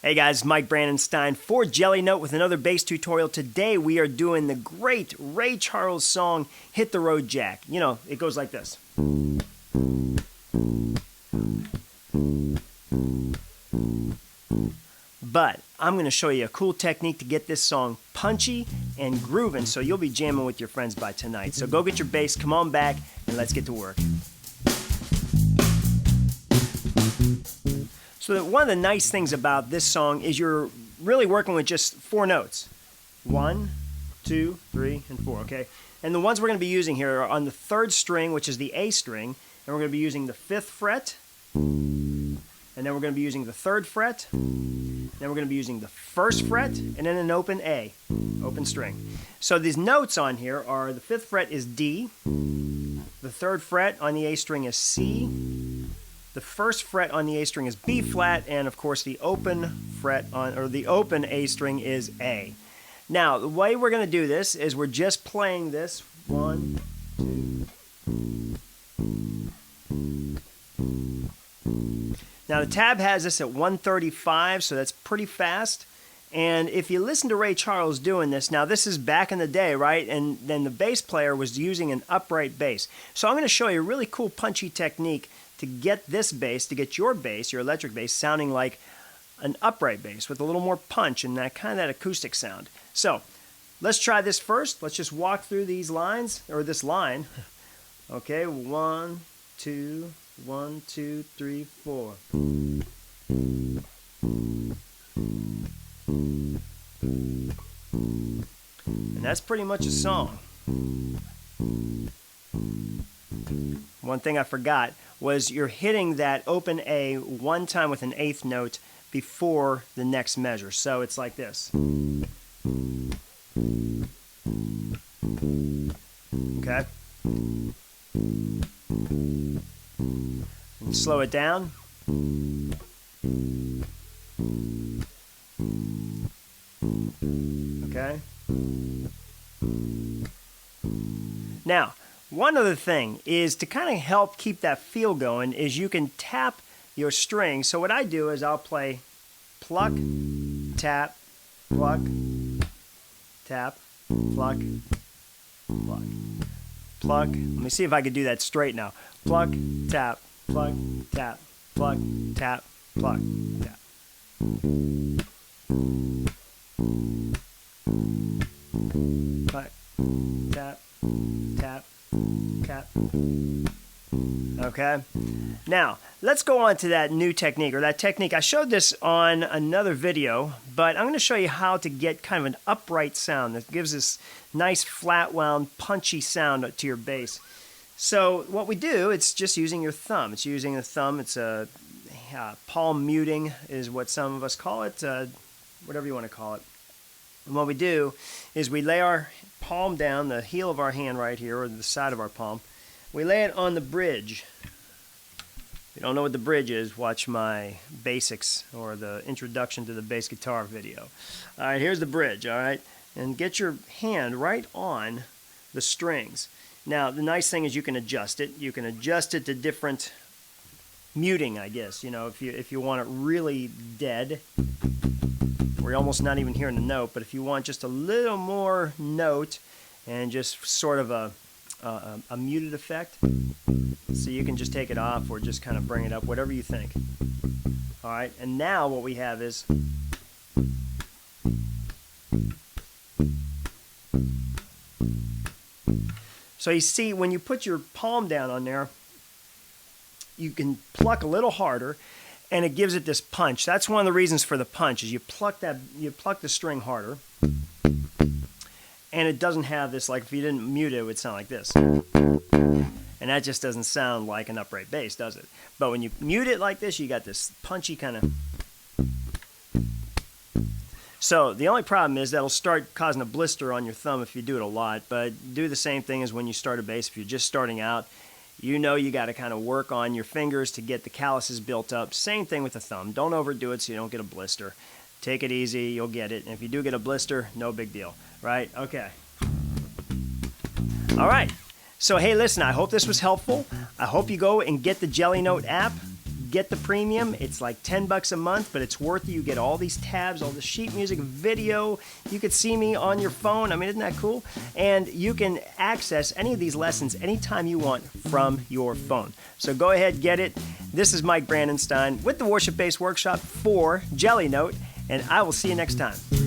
Hey guys, Mike Brandenstein for Jellynote with another bass tutorial. Today we are doing the great Ray Charles song, Hit the Road Jack. You know, it goes like this. But I'm going to show you a cool technique to get this song punchy and grooving so you'll be jamming with your friends by tonight. So go get your bass, come on back, and let's get to work. So one of the nice things about this song is you're really working with just 4 notes. 1, 2, 3, and 4, okay? And the ones we're going to be using here are on the 3rd string, which is the A string, and we're going to be using the 5th fret, and then we're going to be using the 3rd fret, then we're going to be using the 1st fret, and then an open A, open string. So these notes on here are the 5th fret is D, the 3rd fret on the A string is C, the 1st fret on the A string is B flat, and of course the open fret on, or the open A string is A. Now, the way we're going to do this is we're just playing this 1, 2. Now the tab has this at 135, so that's pretty fast. And if you listen to Ray Charles doing this, now this is back in the day, right? And then the bass player was using an upright bass. So I'm going to show you a really cool punchy technique to get this bass, to get your bass, your electric bass, sounding like an upright bass with a little more punch and that kind of that acoustic sound. So let's try this first. Let's just walk through these lines, or this line. Okay, 1, 2, 1, 2, 3, 4. And that's pretty much a song. One thing I forgot was you're hitting that open A one time with an 8th note before the next measure. So it's like this. Okay? And slow it down. Okay? Now, one other thing is to kind of help keep that feel going is you can tap your string. So what I do is I'll play pluck, tap, pluck, tap, pluck, pluck, pluck. Let me see if I can do that straight now. Pluck, tap, pluck, tap, pluck, tap, pluck, tap. Pluck, tap, tap, tap. Okay? Now, let's go on to that new technique, or that technique. I showed this on another video, but I'm going to show you how to get kind of an upright sound that gives this nice flat wound, punchy sound to your bass. So what we do, it's just using your thumb. It's using the thumb. It's a palm muting is what some of us call it, whatever you want to call it. And what we do is we lay our palm down, the heel of our hand right here, or the side of our palm. We lay it on the bridge. If you don't know what the bridge is, watch my basics or the introduction to the bass guitar video. All right, here's the bridge, all right? And get your hand right on the strings. Now, the nice thing is you can adjust it. You can adjust it to different muting, I guess. You know, if you want it really dead, where you're almost not even hearing the note, but if you want just a little more note and just sort of a muted effect, so you can just take it off or just kind of bring it up, whatever you think. All right, and now what we have is so you see when you put your palm down on there, you can pluck a little harder, and it gives it this punch. That's one of the reasons for the punch is you pluck the string harder, and it doesn't have this, like if you didn't mute it, it would sound like this. And that just doesn't sound like an upright bass, does it? But when you mute it like this, you got this punchy kind of. So the only problem is that'll start causing a blister on your thumb if you do it a lot, but do the same thing as when you start a bass. If you're just starting out, you know you got to kind of work on your fingers to get the calluses built up. Same thing with the thumb. Don't overdo it so you don't get a blister. Take it easy, you'll get it. And if you do get a blister, no big deal, right? Okay. All right. So, hey, listen, I hope this was helpful. I hope you go and get the Jellynote app. get the premium. It's like $10 a month, but it's worth it. You get all these tabs, all the sheet music, video. You could see me on your phone. I mean, isn't that cool? And you can access any of these lessons anytime you want from your phone. So go ahead, get it. This is Mike Brandenstein with the Worship Bass Workshop for Jellynote, and I will see you next time.